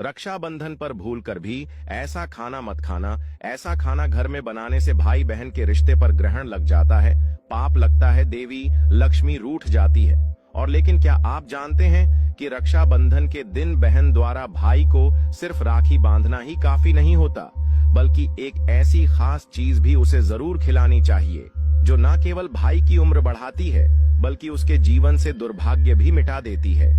रक्षाबंधन पर भूलकर भी ऐसा खाना मत खाना। ऐसा खाना घर में बनाने से भाई बहन के रिश्ते पर ग्रहण लग जाता है, पाप लगता है, देवी लक्ष्मी रूठ जाती है। और लेकिन क्या आप जानते हैं कि रक्षाबंधन के दिन बहन द्वारा भाई को सिर्फ राखी बांधना ही काफी नहीं होता, बल्कि एक ऐसी खास चीज भी उसे जरूर खिलानी चाहिए जो न केवल भाई की उम्र बढ़ाती है बल्कि उसके जीवन से दुर्भाग्य भी मिटा देती है।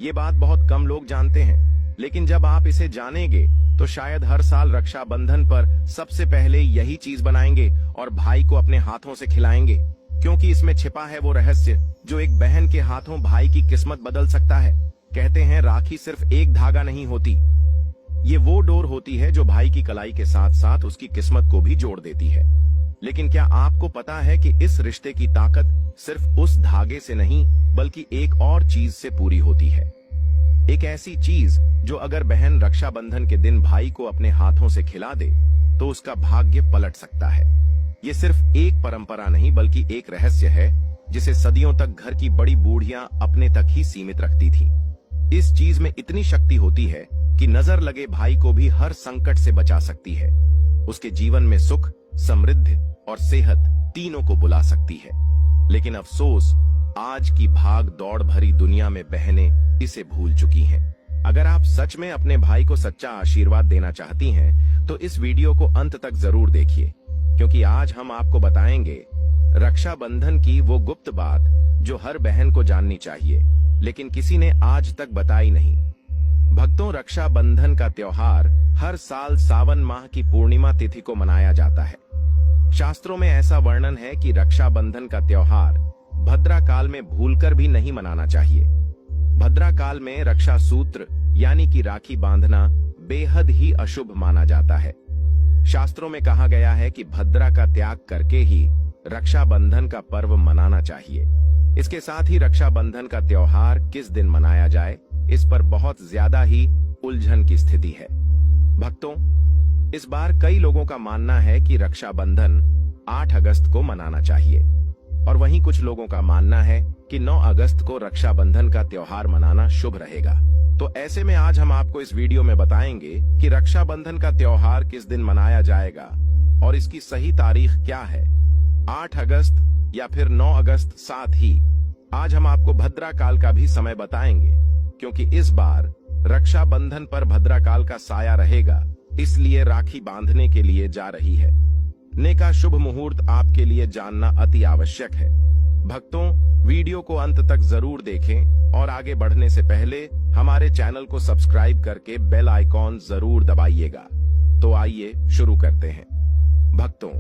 ये बात बहुत कम लोग जानते हैं, लेकिन जब आप इसे जानेंगे तो शायद हर साल रक्षाबंधन पर सबसे पहले यही चीज बनाएंगे और भाई को अपने हाथों से खिलाएंगे, क्योंकि इसमें छिपा है वो रहस्य जो एक बहन के हाथों भाई की किस्मत बदल सकता है। कहते हैं राखी सिर्फ एक धागा नहीं होती, ये वो डोर होती है जो भाई की कलाई के साथ साथ उसकी किस्मत को भी जोड़ देती है। लेकिन क्या आपको पता है कि इस रिश्ते की ताकत सिर्फ उस धागे से नहीं बल्कि एक और चीज से पूरी होती है। एक ऐसी चीज जो अगर बहन रक्षाबंधन के दिन भाई को अपने हाथों से खिला दे तो उसका भाग्य पलट सकता है। ये सिर्फ एक परंपरा नहीं बल्कि एक रहस्य है जिसे सदियों तक घर की बड़ी बूढ़ियां अपने तक ही सीमित रखती थीं। इस चीज में इतनी शक्ति होती है कि नजर लगे भाई को भी हर संकट से बचा सकती है, उसके जीवन में सुख, समृद्धि और सेहत तीनों को बुला सकती है। लेकिन अफसोस, आज की भाग दौड़ भरी दुनिया में बहनें इसे भूल चुकी हैं। अगर आप सच में अपने भाई को सच्चा आशीर्वाद देना चाहती हैं, तो इस वीडियो को अंत तक जरूर देखिए, क्योंकि आज हम आपको बताएंगे रक्षाबंधन की वो गुप्त बात जो हर बहन को जाननी चाहिए, लेकिन किसी ने आज तक बताई नहीं। भक्तों, रक्षाबंधन का त्योहार हर साल सावन माह की पूर्णिमा तिथि को मनाया जाता है। शास्त्रों में ऐसा वर्णन है कि रक्षाबंधन का त्योहार भद्रा काल में भूलकर भी नहीं मनाना चाहिए। भद्रा काल में रक्षा सूत्र यानी कि राखी बांधना बेहद ही अशुभ माना जाता है। शास्त्रों में कहा गया है कि भद्रा का त्याग करके ही रक्षाबंधन का पर्व मनाना चाहिए। इसके साथ ही रक्षाबंधन का त्योहार किस दिन मनाया जाए, इस पर बहुत ज्यादा ही उलझन की स्थिति है। भक्तों, इस बार कई लोगों का मानना है कि रक्षाबंधन 8 अगस्त को मनाना चाहिए और वहीं कुछ लोगों का मानना है कि 9 अगस्त को रक्षाबंधन का त्योहार मनाना शुभ रहेगा। तो ऐसे में आज हम आपको इस वीडियो में बताएंगे कि रक्षाबंधन का त्योहार किस दिन मनाया जाएगा और इसकी सही तारीख क्या है, 8 अगस्त या फिर 9 अगस्त। साथ ही आज हम आपको भद्रा काल का भी समय बताएंगे, क्योंकि इस बार रक्षाबंधन पर भद्रा काल का साया रहेगा, इसलिए राखी बांधने के लिए जा रही है। ने का शुभ मुहूर्त आपके लिए जानना अति आवश्यक है। भक्तों, वीडियो को अंत तक जरूर देखें और आगे बढ़ने से पहले हमारे चैनल को सब्सक्राइब करके बेल आइकॉन जरूर दबाइएगा। तो आइए शुरू करते हैं। भक्तों,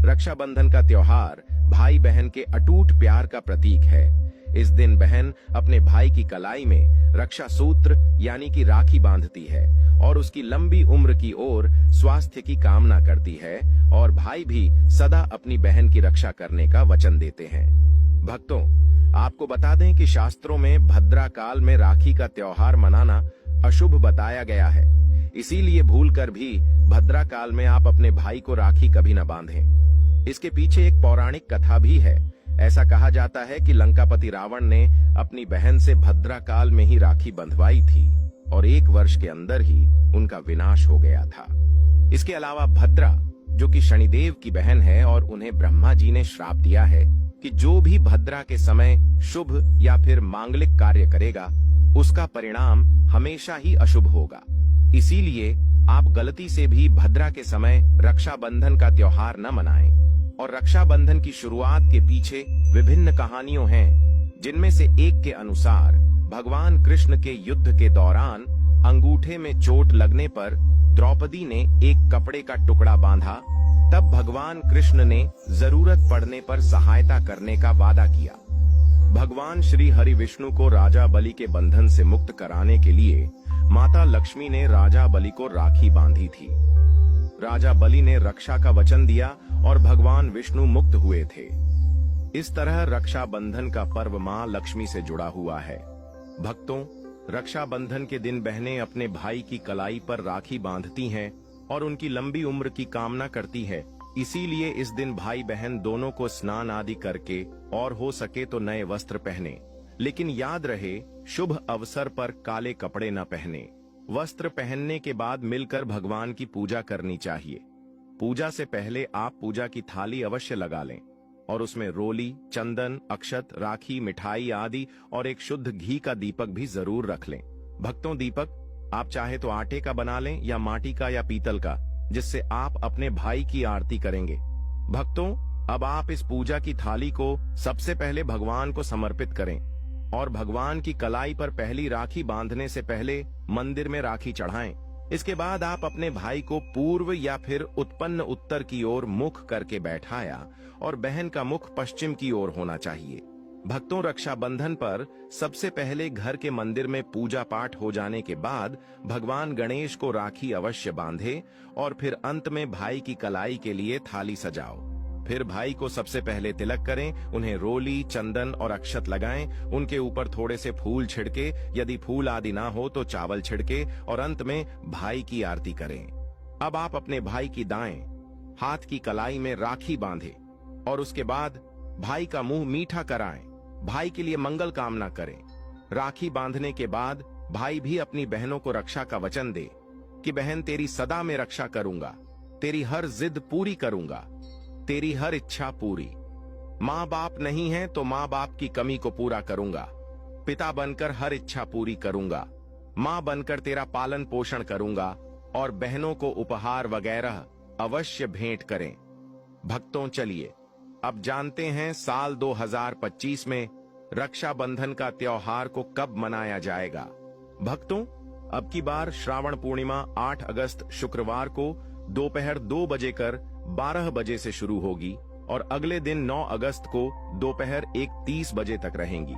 रक्षाबंधन का त्योहार भाई बहन के अटूट प्यार का प्रतीक है। इस दिन बहन अपने भाई की कलाई में रक्षा सूत्र यानी कि राखी बांधती है और उसकी लंबी उम्र की ओर स्वास्थ्य की कामना करती है, और भाई भी सदा अपनी बहन की रक्षा करने का वचन देते हैं। भक्तों, आपको बता दें कि शास्त्रों में भद्रा काल में राखी का त्योहार मनाना अशुभ बताया गया है, इसीलिए भूलकर भी भद्रा काल में आप अपने भाई को राखी कभी न बांधें। इसके पीछे एक पौराणिक कथा भी है। ऐसा कहा जाता है कि लंकापति रावण ने अपनी बहन से भद्रा काल में ही राखी बंधवाई थी और 1 वर्ष के अंदर ही उनका विनाश हो गया था। इसके अलावा भद्रा, जो कि शनिदेव की बहन है, और उन्हें ब्रह्मा जी ने श्राप दिया है कि जो भी भद्रा के समय शुभ या फिर मांगलिक कार्य करेगा उसका परिणाम हमेशा ही अशुभ होगा। इसीलिए आप गलती से भी भद्रा के समय रक्षाबंधन का त्योहार न मनाएं। और रक्षाबंधन की शुरुआत के पीछे विभिन्न कहानियां हैं, जिनमें से एक के अनुसार भगवान कृष्ण के युद्ध के दौरान अंगूठे में चोट लगने पर द्रौपदी ने एक कपड़े का टुकड़ा बांधा। तब भगवान कृष्ण ने जरूरत पड़ने पर सहायता करने का वादा किया। भगवान श्री हरि विष्णु को राजा बलि के बंधन से मुक्त कराने के लिए माता लक्ष्मी ने राजा बलि को राखी बांधी थी। राजा बलि ने रक्षा का वचन दिया और भगवान विष्णु मुक्त हुए थे। इस तरह रक्षाबंधन का पर्व मां लक्ष्मी से जुड़ा हुआ है। भक्तों, रक्षाबंधन के दिन बहनें अपने भाई की कलाई पर राखी बांधती हैं और उनकी लंबी उम्र की कामना करती है। इसीलिए इस दिन भाई बहन दोनों को स्नान आदि करके और हो सके तो नए वस्त्र पहने, लेकिन याद रहे शुभ अवसर पर काले कपड़े न पहने। वस्त्र पहनने के बाद मिलकर भगवान की पूजा करनी चाहिए। पूजा से पहले आप पूजा की थाली अवश्य लगा लें और उसमें रोली, चंदन, अक्षत, राखी, मिठाई आदि और एक शुद्ध घी का दीपक भी जरूर रख लें। भक्तों, दीपक आप चाहे तो आटे का बना लें या माटी का या पीतल का, जिससे आप अपने भाई की आरती करेंगे। भक्तों, अब आप इस पूजा की थाली को सबसे पहले भगवान को समर्पित करें और भगवान की कलाई पर पहली राखी बांधने से पहले मंदिर में राखी चढ़ाएं। इसके बाद आप अपने भाई को पूर्व या फिर उत्पन्न उत्तर की ओर मुख करके बैठाया और बहन का मुख पश्चिम की ओर होना चाहिए। भक्तों, रक्षाबंधन पर सबसे पहले घर के मंदिर में पूजा पाठ हो जाने के बाद भगवान गणेश को राखी अवश्य बांधे और फिर अंत में भाई की कलाई के लिए थाली सजाओ। फिर भाई को सबसे पहले तिलक करें, उन्हें रोली, चंदन और अक्षत लगाएं, उनके ऊपर थोड़े से फूल छिड़के, यदि फूल आदि ना हो तो चावल छिड़के और अंत में भाई की आरती करें। अब आप अपने भाई की दाएं हाथ की कलाई में राखी बांधें और उसके बाद भाई का मुंह मीठा कराएं, भाई के लिए मंगल कामना करें। राखी बांधने के बाद भाई भी अपनी बहनों को रक्षा का वचन दे कि बहन, तेरी सदा में रक्षा करूंगा, तेरी हर जिद पूरी करूंगा, तेरी हर इच्छा पूरी। माँ बाप नहीं है तो माँ बाप की कमी को पूरा करूंगा, पिता बनकर हर इच्छा पूरी करूंगा, माँ बनकर तेरा पालन पोषण करूंगा और बहनों को उपहार वगैरह अवश्य भेंट करें। भक्तों, चलिए अब जानते हैं साल 2025 में रक्षाबंधन का त्योहार को कब मनाया जाएगा। भक्तों, अब की बार श्रावण पूर्णिमा 8 अगस्त शुक्रवार को दोपहर 2 बजे कर 12 बजे से शुरू होगी और अगले दिन 9 अगस्त को दोपहर 1:30 बजे तक रहेंगी।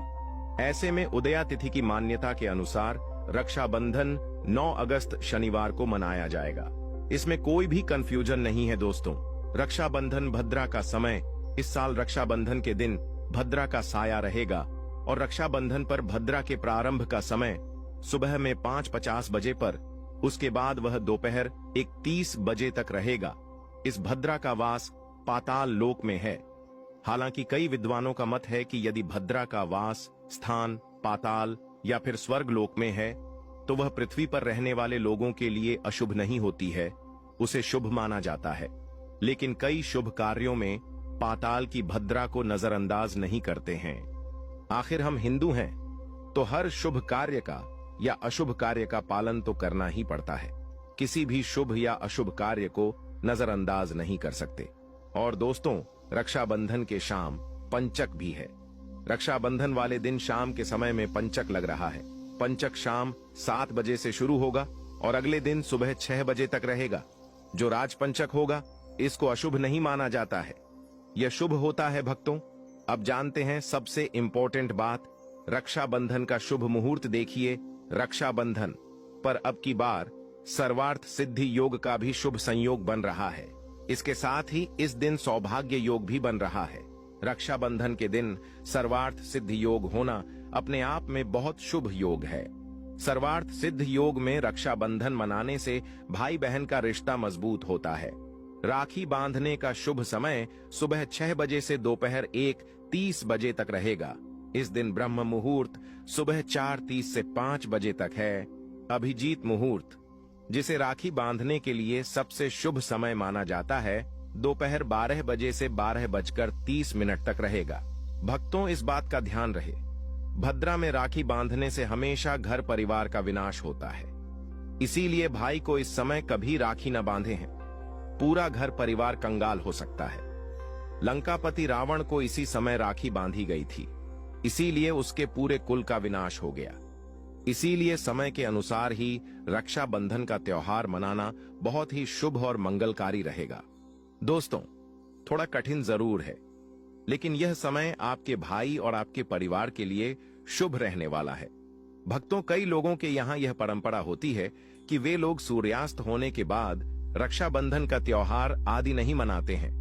ऐसे में उदया तिथि की मान्यता के अनुसार रक्षाबंधन 9 अगस्त शनिवार को मनाया जाएगा। इसमें कोई भी कंफ्यूजन नहीं है दोस्तों। रक्षाबंधन भद्रा का समय, इस साल रक्षाबंधन के दिन भद्रा का साया रहेगा और रक्षाबंधन पर भद्रा के प्रारंभ का समय सुबह में 5:50 बजे पर, उसके बाद वह दोपहर 1:30 बजे तक रहेगा। इस भद्रा का वास पाताल लोक में है। हालांकि कई विद्वानों का मत है कि यदि भद्रा का वास स्थान पाताल या फिर स्वर्ग लोक में है तो वह पृथ्वी पर रहने वाले लोगों के लिए अशुभ नहीं होती है, उसे शुभ माना जाता है। लेकिन कई शुभ कार्यों में पाताल की भद्रा को नजरअंदाज नहीं करते हैं। आखिर हम हिंदू हैं तो हर शुभ कार्य का या अशुभ कार्य का पालन तो करना ही पड़ता है। किसी भी शुभ या अशुभ कार्य को नजरअंदाज नहीं कर सकते। और दोस्तों, रक्षाबंधन के शाम पंचक भी है। रक्षाबंधन वाले दिन शाम के समय में पंचक लग रहा है। पंचक शाम 7 बजे से शुरू होगा और अगले दिन सुबह 6 बजे तक रहेगा। जो राजपंचक होगा इसको अशुभ नहीं माना जाता है, यह शुभ होता है। भक्तों, अब जानते हैं सबसे इंपॉर्टेंट बात, रक्षाबंधन का शुभ मुहूर्त देखिए। रक्षाबंधन पर अब की बार सर्वार्थ सिद्धि योग का भी शुभ संयोग बन रहा है। इसके साथ ही इस दिन सौभाग्य योग भी बन रहा है। रक्षाबंधन के दिन सर्वार्थ सिद्धि योग होना अपने आप में बहुत शुभ योग है। सर्वार्थ सिद्ध योग में रक्षाबंधन मनाने से भाई बहन का रिश्ता मजबूत होता है। राखी बांधने का शुभ समय सुबह 6 बजे से दोपहर 1:30 बजे तक रहेगा। इस दिन ब्रह्म मुहूर्त सुबह 4:30 से 5 बजे तक है। अभिजीत मुहूर्त, जिसे राखी बांधने के लिए सबसे शुभ समय माना जाता है, दोपहर 12 बजे से 12:30 तक रहेगा। भक्तों, इस बात का ध्यान रहे, भद्रा में राखी बांधने से हमेशा घर परिवार का विनाश होता है। इसीलिए भाई को इस समय कभी राखी न बांधे हैं, पूरा घर परिवार कंगाल हो सकता है। लंकापति रावण को इसी समय राखी बांधी गई थी, इसीलिए उसके पूरे कुल का विनाश हो गया। इसीलिए समय के अनुसार ही रक्षाबंधन का त्योहार मनाना बहुत ही शुभ और मंगलकारी रहेगा। दोस्तों, थोड़ा कठिन जरूर है, लेकिन यह समय आपके भाई और आपके परिवार के लिए शुभ रहने वाला है। भक्तों, कई लोगों के यहाँ यह परंपरा होती है कि वे लोग सूर्यास्त होने के बाद रक्षाबंधन का त्योहार आदि नहीं मनाते हैं,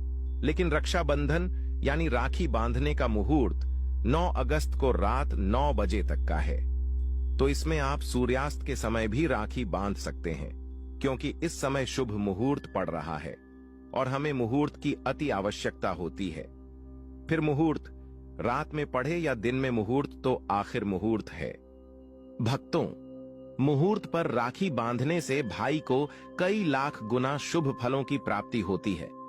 लेकिन रक्षाबंधन यानी राखी बांधने का मुहूर्त 9 अगस्त को रात 9 बजे तक का है। तो इसमें आप सूर्यास्त के समय भी राखी बांध सकते हैं, क्योंकि इस समय शुभ मुहूर्त पड़ रहा है और हमें मुहूर्त की अति आवश्यकता होती है। फिर मुहूर्त रात में पढ़े या दिन में मुहूर्त तो आखिर मुहूर्त है। भक्तों, मुहूर्त पर राखी बांधने से भाई को कई लाख गुना शुभ फलों की प्राप्ति होती है।